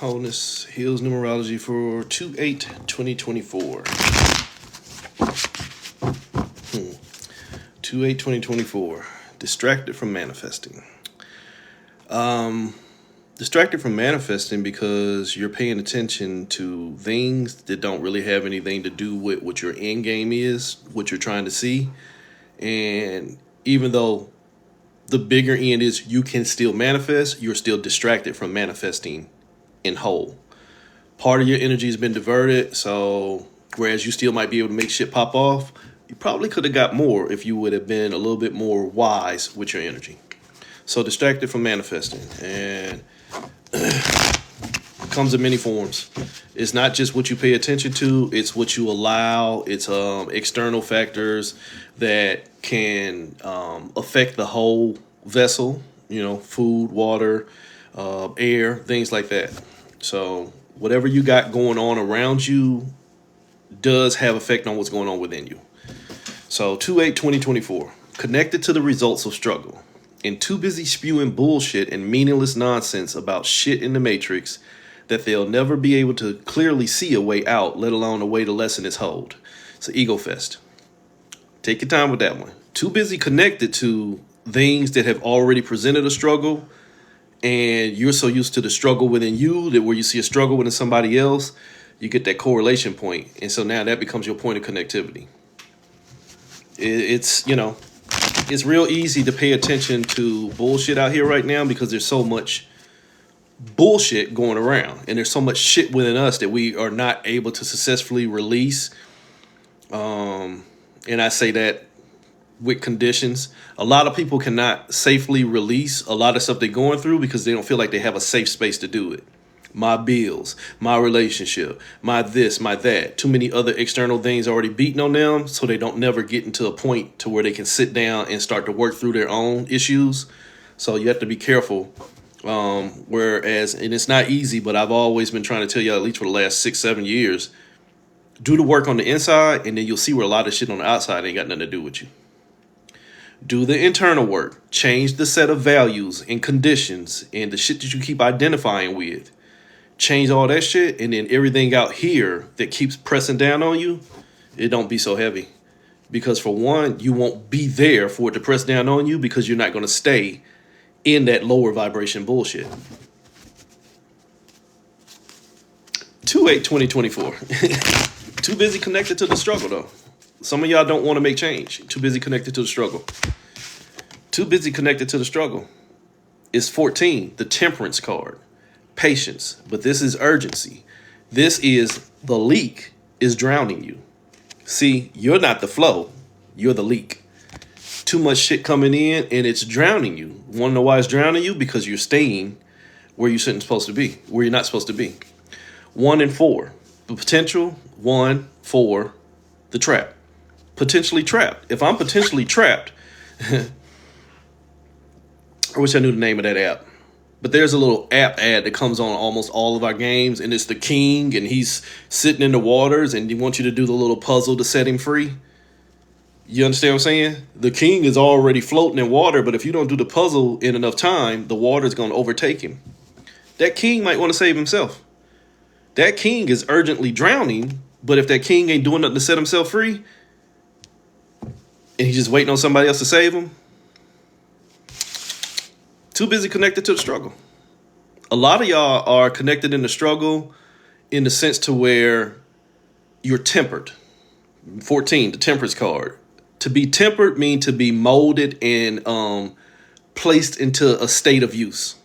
Wholeness Heals Numerology for 2/8/2024. 2/8/2024. Distracted from manifesting. Distracted from manifesting because you're paying attention to things that don't really have anything to do with what your end game is, what you're trying to see. And even though the bigger end is you can still manifest, you're still distracted from manifesting in whole. Part of your energy has been diverted, so whereas you still might be able to make shit pop off, you probably could have got more if you would have been a little bit more wise with your energy. So distracted from manifesting, and it comes in many forms. It's not just what you pay attention to, it's what you allow. It's external factors that can affect the whole vessel, food, water, air, things like that. So whatever you got going on around you does have effect on what's going on within you. So 2/8/2024, connected to the results of struggle. And too busy spewing bullshit and meaningless nonsense about shit in the matrix that they'll never be able to clearly see a way out, let alone a way to lessen its hold. It's an ego fest. Take your time with that one. Too busy connected to things that have already presented a struggle, and you're so used to the struggle within you that where you see a struggle within somebody else, you get that correlation point. And so now that becomes your point of connectivity. It's real easy to pay attention to bullshit out here right now because there's so much bullshit going around, and there's so much shit within us that we are not able to successfully release. And I say that with conditions. A lot of people cannot safely release a lot of stuff they're going through because they don't feel like they have a safe space to do it. My bills, my relationship, my this, my that. Too many other external things already beating on them, so they don't never get into a point to where they can sit down and start to work through their own issues. So you have to be careful. Whereas, and it's not easy, but I've always been trying to tell you, at least for the last 6-7 years, do the work on the inside, and then you'll see where a lot of shit on the outside ain't got nothing to do with you. Do the internal work. Change the set of values and conditions and the shit that you keep identifying with. Change all that shit, and then everything out here that keeps pressing down on you, it don't be so heavy. Because for one, you won't be there for it to press down on you because you're not going to stay in that lower vibration bullshit. 2/8/2024. Too busy connected to the struggle, though. Some of y'all don't want to make change. Too busy connected to the struggle. Too busy connected to the struggle. It's 14, the Temperance card. Patience, but this is urgency. This is the leak is drowning you. See, you're not the flow, you're the leak. Too much shit coming in and it's drowning you. Want to know why it's drowning you? Because you're staying where you shouldn't supposed to be, where you're not supposed to be. 1 and 4, the potential. 1, 4, the trap. Potentially trapped. If I'm potentially trapped, I wish I knew the name of that app. But there's a little app ad that comes on almost all of our games, and it's the king, and he's sitting in the waters, and he wants you to do the little puzzle to set him free. You understand what I'm saying? The king is already floating in water, but if you don't do the puzzle in enough time, the water is going to overtake him. That king might want to save himself. That king is urgently drowning, but if that king ain't doing nothing to set himself free, and he's just waiting on somebody else to save him, too busy connected to the struggle. A lot of y'all are connected in the struggle in the sense to where you're tempered. 14, the Temperance card. To be tempered means to be molded and placed into a state of use.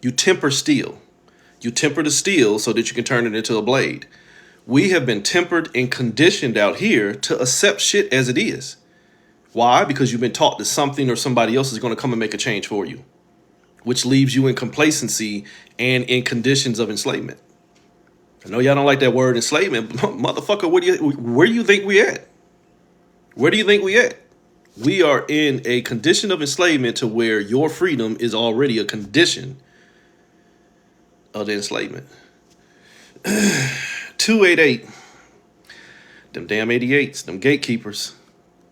You temper steel. You temper the steel so that you can turn it into a blade. We have been tempered and conditioned out here to accept shit as it is. Why? Because you've been taught that something or somebody else is going to come and make a change for you, which leaves you in complacency and in conditions of enslavement. I know y'all don't like that word enslavement, but motherfucker, where do you think we at? Where do you think we at? We are in a condition of enslavement to where your freedom is already a condition of the enslavement. 2/8/8. Them damn 88s, them gatekeepers.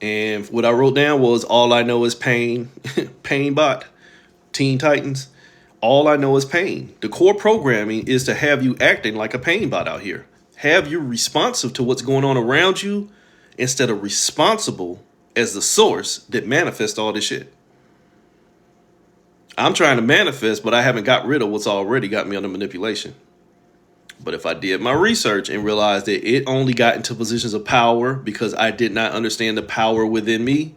And what I wrote down was all I know is pain, pain bot, Teen Titans. All I know is pain. The core programming is to have you acting like a pain bot out here. Have you responsive to what's going on around you instead of responsible as the source that manifests all this shit. I'm trying to manifest, but I haven't got rid of what's already got me under manipulation. But if I did my research and realized that it only got into positions of power because I did not understand the power within me,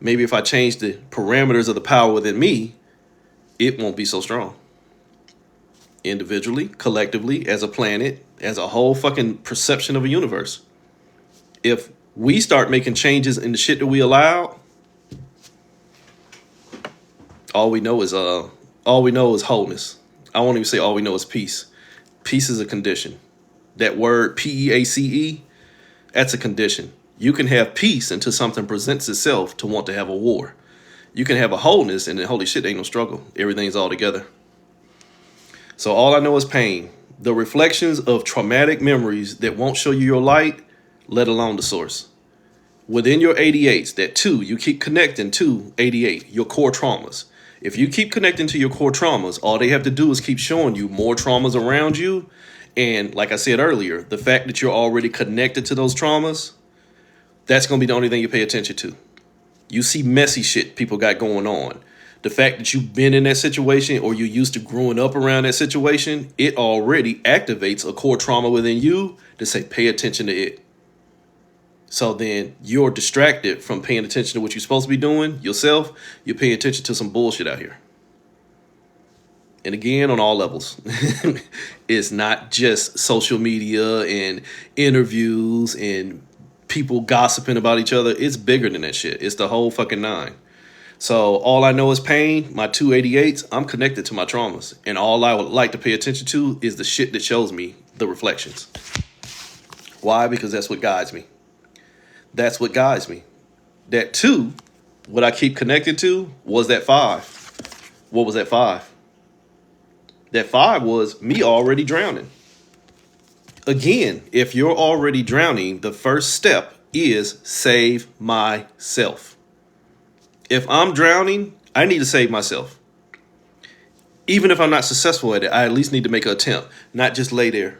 maybe if I change the parameters of the power within me, it won't be so strong. Individually, collectively, as a planet, as a whole fucking perception of a universe. If we start making changes in the shit that we allow, all we know is wholeness. I won't even say all we know is peace. Peace is a condition. That word PEACE, that's a condition. You can have peace until something presents itself to want to have a war. You can have a wholeness and then holy shit, ain't no struggle. Everything's all together. So all I know is pain. The reflections of traumatic memories that won't show you your light, let alone the source. Within your 88s, that too, you keep connecting to 88, your core traumas. If you keep connecting to your core traumas, all they have to do is keep showing you more traumas around you. And like I said earlier, the fact that you're already connected to those traumas, that's going to be the only thing you pay attention to. You see messy shit people got going on. The fact that you've been in that situation or you used to growing up around that situation, it already activates a core trauma within you to say, pay attention to it. So then you're distracted from paying attention to what you're supposed to be doing yourself. You're paying attention to some bullshit out here. And again, on all levels. It's not just social media and interviews and people gossiping about each other. It's bigger than that shit. It's the whole fucking nine. So all I know is pain. My 288s, I'm connected to my traumas. And all I would like to pay attention to is the shit that shows me the reflections. Why? Because that's what guides me. That's what guides me. That 2, what I keep connected to was that 5. What was that 5? That 5 was me already drowning. Again, if you're already drowning, the first step is save myself. If I'm drowning, I need to save myself. Even if I'm not successful at it, I at least need to make an attempt, not just lay there.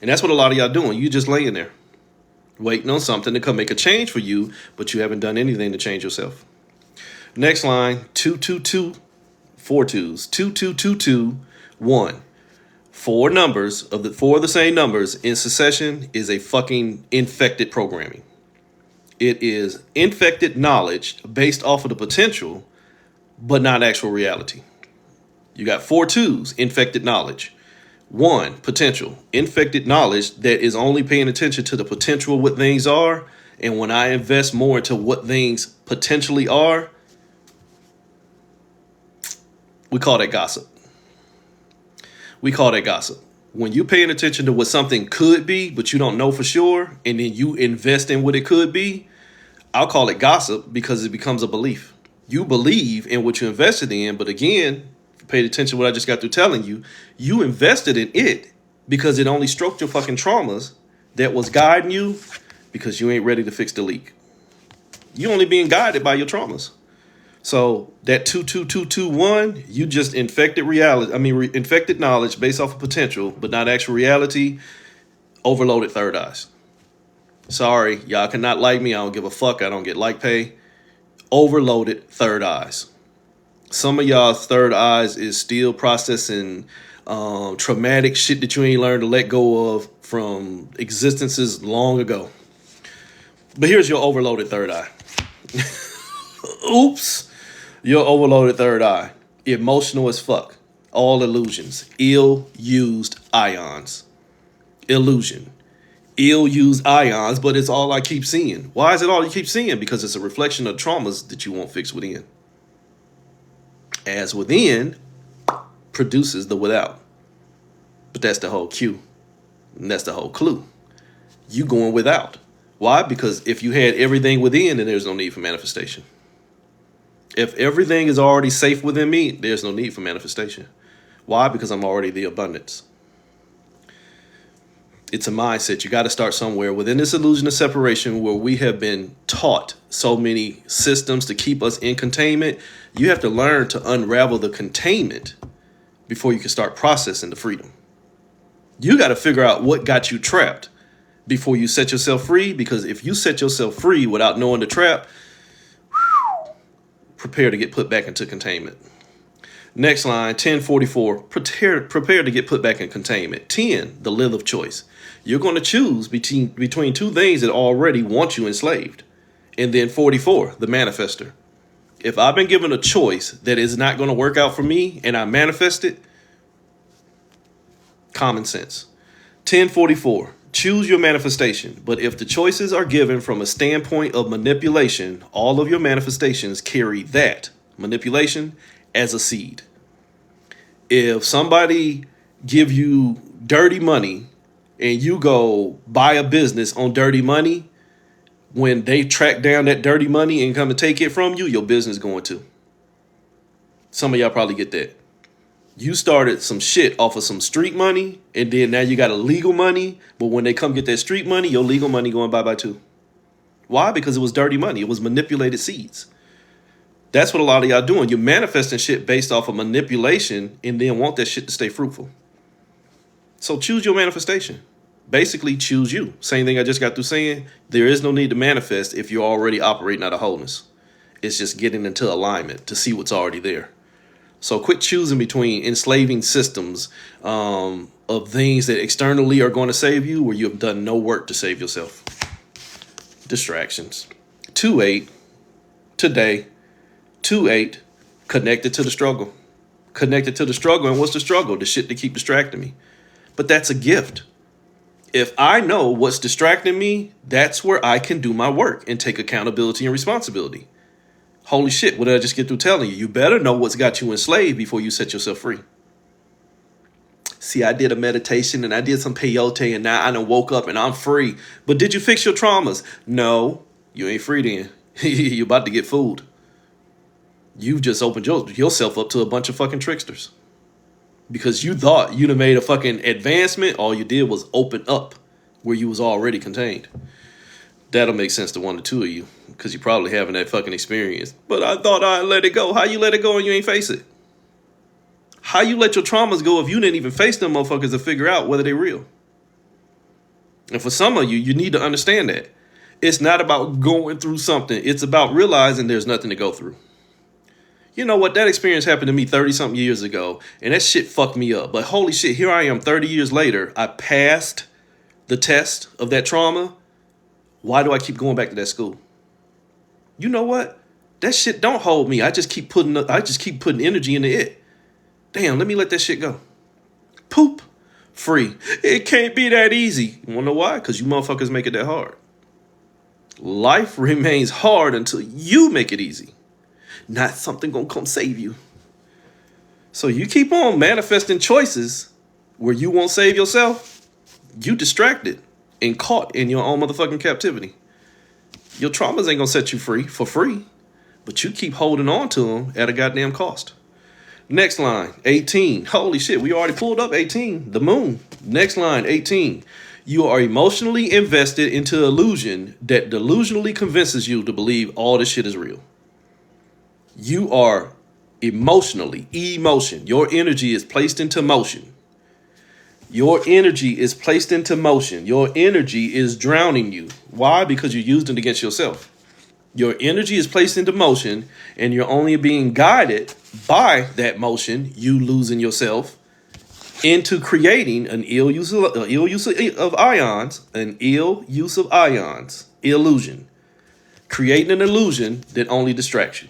And that's what a lot of y'all doing. You just laying there, waiting on something to come make a change for you, but you haven't done anything to change yourself. Next line, 222, 4 twos, 2222, 1. 4 numbers of the same numbers in succession is a fucking infected programming. It is infected knowledge based off of the potential, but not actual reality. You got 4 twos, infected knowledge. 1, potential, infected knowledge that is only paying attention to the potential of what things are. And when I invest more into what things potentially are, we call that gossip. We call that gossip. When you're paying attention to what something could be, but you don't know for sure, and then you invest in what it could be, I'll call it gossip because it becomes a belief. You believe in what you invested in, but again, if you paid attention to what I just got through telling you, you invested in it because it only stroked your fucking traumas that was guiding you because you ain't ready to fix the leak. You only being guided by your traumas. So that 22221, you just infected infected knowledge based off of potential, but not actual reality, overloaded third eyes. Sorry, y'all cannot like me. I don't give a fuck. I don't get like pay. Overloaded third eyes. Some of y'all's third eyes is still processing traumatic shit that you ain't learned to let go of from existences long ago. But here's your overloaded third eye. Oops. Your overloaded third eye. Emotional as fuck. All illusions. Ill-used ions. Illusion. Ill-used ions, but it's all I keep seeing. Why is it all you keep seeing? Because it's a reflection of traumas that you won't fix within. As within produces the without. But that's the whole cue. And that's the whole clue. You going without. Why? Because if you had everything within, then there's no need for manifestation. If everything is already safe within me, there's no need for manifestation. Why? Because I'm already the abundance. It's a mindset. You got to start somewhere. Within this illusion of separation, where we have been taught so many systems to keep us in containment, you have to learn to unravel the containment before you can start processing the freedom. You got to figure out what got you trapped before you set yourself free, because if you set yourself free without knowing the trap, prepare to get put back into containment. Next line, 1044, prepare to get put back in containment. 10, the lil of choice. You're going to choose between two things that already want you enslaved. And then 44, the manifester. If I've been given a choice that is not going to work out for me and I manifest it, common sense. 1044, choose your manifestation. But if the choices are given from a standpoint of manipulation, all of your manifestations carry that manipulation as a seed. If somebody give you dirty money and you go buy a business on dirty money, when they track down that dirty money and come and take it from you, your business going to. Some of y'all probably get that. You started some shit off of some street money, and then now you got illegal money, but when they come get that street money, your legal money going bye-bye too. Why? Because it was dirty money. It was manipulated seeds. That's what a lot of y'all doing. You're manifesting shit based off of manipulation and then want that shit to stay fruitful. So choose your manifestation. Basically, choose you. Same thing I just got through saying. There is no need to manifest if you're already operating out of wholeness. It's just getting into alignment to see what's already there. So quit choosing between enslaving systems of things that externally are going to save you where you have done no work to save yourself. Distractions. 2-8, today. 2-8, connected to the struggle. Connected to the struggle. And what's the struggle? The shit that keep distracting me. But that's a gift. If I know what's distracting me, that's where I can do my work and take accountability and responsibility. Holy shit, what did I just get through telling you? You better know what's got you enslaved before you set yourself free. See, I did a meditation and I did some peyote and now I done woke up and I'm free. But did you fix your traumas? No, you ain't free then. You're about to get fooled. You've just opened yourself up to a bunch of fucking tricksters. Because you thought you'd have made a fucking advancement. All you did was open up where you was already contained. That'll make sense to one or two of you. Because you're probably having that fucking experience. But I thought I'd let it go. How you let it go and you ain't face it? How you let your traumas go if you didn't even face them motherfuckers to figure out whether they're real? And for some of you, you need to understand that. It's not about going through something. It's about realizing there's nothing to go through. You know what? That experience happened to me 30-something years ago, and that shit fucked me up. But holy shit, here I am 30 years later. I passed the test of that trauma. Why do I keep going back to that school? You know what? That shit don't hold me. I just keep putting energy into it. Damn, let me let that shit go. Poop. Free. It can't be that easy. You wanna know why? Because you motherfuckers make it that hard. Life remains hard until you make it easy. Not something gonna come save you. So you keep on manifesting choices where you won't save yourself. You distracted and caught in your own motherfucking captivity. Your traumas ain't gonna set you free for free, but you keep holding on to them at a goddamn cost. Next line, 18. Holy shit, we already pulled up 18. The moon. Next line, 18. You are emotionally invested into illusion that delusionally convinces you to believe all this shit is real. You are emotion. Your energy is placed into motion. Your energy is placed into motion. Your energy is drowning you. Why? Because you used it against yourself. Your energy is placed into motion and you're only being guided by that motion, you losing yourself, into creating an ill use of ions, illusion. Creating an illusion that only distracts you.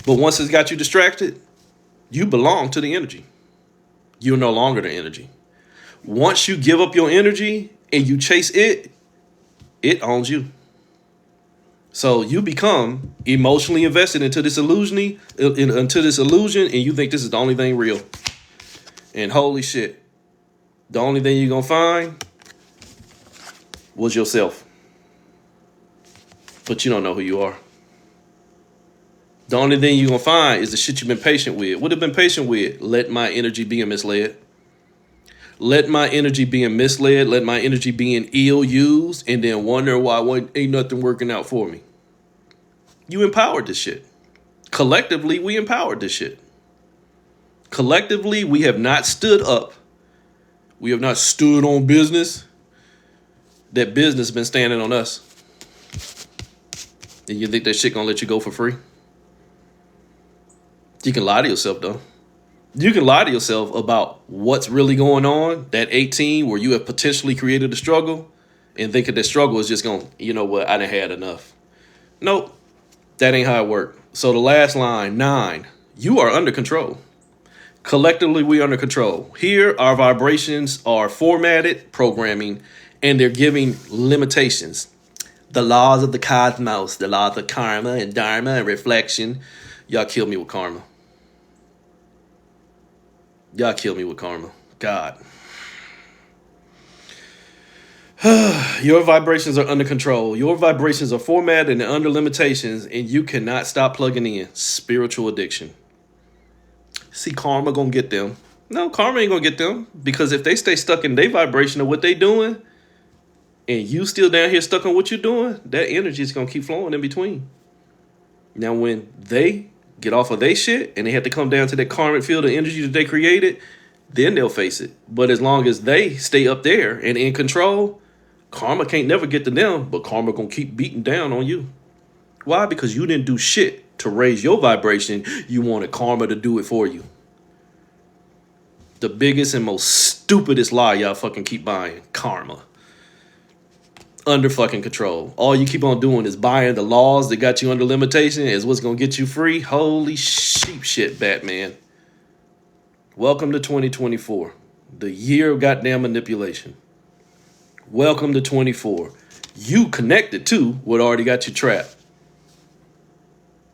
But once it's got you distracted, you belong to the energy. You're no longer the energy. Once you give up your energy and you chase it, it owns you. So you become emotionally invested into this illusion, and you think this is the only thing real. And holy shit, the only thing you're going to find was yourself. But you don't know who you are. The only thing you're going to find is the shit you've been patient with. What have been patient with? Let my energy be misled. Let my energy being misled, let my energy being ill used, and then wonder why ain't nothing working out for me. You empowered this shit. Collectively, we empowered this shit. Collectively, we have not stood up. We have not stood on business. That business has been standing on us. And you think that shit gonna let you go for free? You can lie to yourself, though. You can lie to yourself about what's really going on, that 18 where you have potentially created a struggle, and thinking that struggle is just going, you know what, I done had enough. Nope, that ain't how it works. So the last line, 9, you are under control. Collectively, we under control. Here, our vibrations are formatted, programming, and they're giving limitations. The laws of the cosmos, the laws of karma and dharma and reflection. Y'all kill me with karma. Y'all kill me with karma. God. Your vibrations are under control. Your vibrations are formatted and under limitations, and you cannot stop plugging in. Spiritual addiction. See, karma gonna get them. No, karma ain't gonna get them. Because if they stay stuck in their vibration of what they doing, and you still down here stuck on what you're doing, that energy is gonna keep flowing in between. Now, when they get off of their shit and they have to come down to that karmic field of energy that they created, then they'll face it. But as long as they stay up there and in control, karma can't never get to them, but karma gonna keep beating down on you. Why? Because you didn't do shit to raise your vibration. You wanted karma to do it for you. The biggest and most stupidest lie y'all fucking keep buying. Karma. Under fucking control. All you keep on doing is buying the laws that got you under limitation is what's gonna get you free. Holy sheep shit, Batman. Welcome to 2024, the year of goddamn manipulation. Welcome to 24. You connected to what already got you trapped.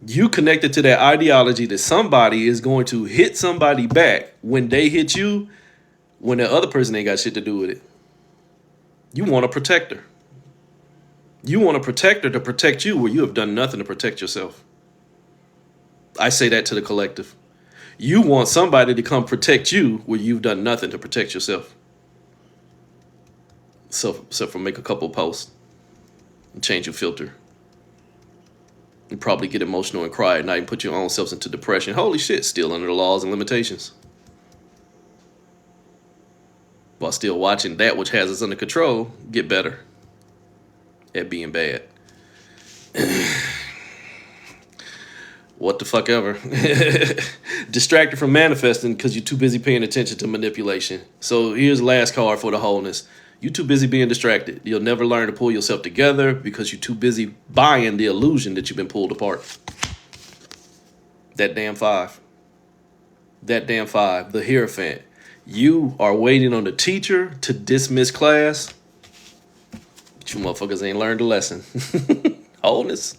You connected to that ideology that somebody is going to hit somebody back when they hit you, when the other person ain't got shit to do with it. You want a protector. You want a protector to protect you where you have done nothing to protect yourself. I say that to the collective. You want somebody to come protect you where you've done nothing to protect yourself. So for make a couple posts and change your filter. You probably get emotional and cry at night and put your own selves into depression. Holy shit, still under the laws and limitations. While still watching that which has us under control get better at being bad. What the fuck ever. Distracted from manifesting because you're too busy paying attention to manipulation. So here's the last card for the wholeness. You're too busy being distracted. You'll never learn to pull yourself together because you're too busy buying the illusion that you've been pulled apart. That damn 5. That damn 5. The Hierophant. You are waiting on the teacher to dismiss class. But you motherfuckers ain't learned a lesson. Wholeness.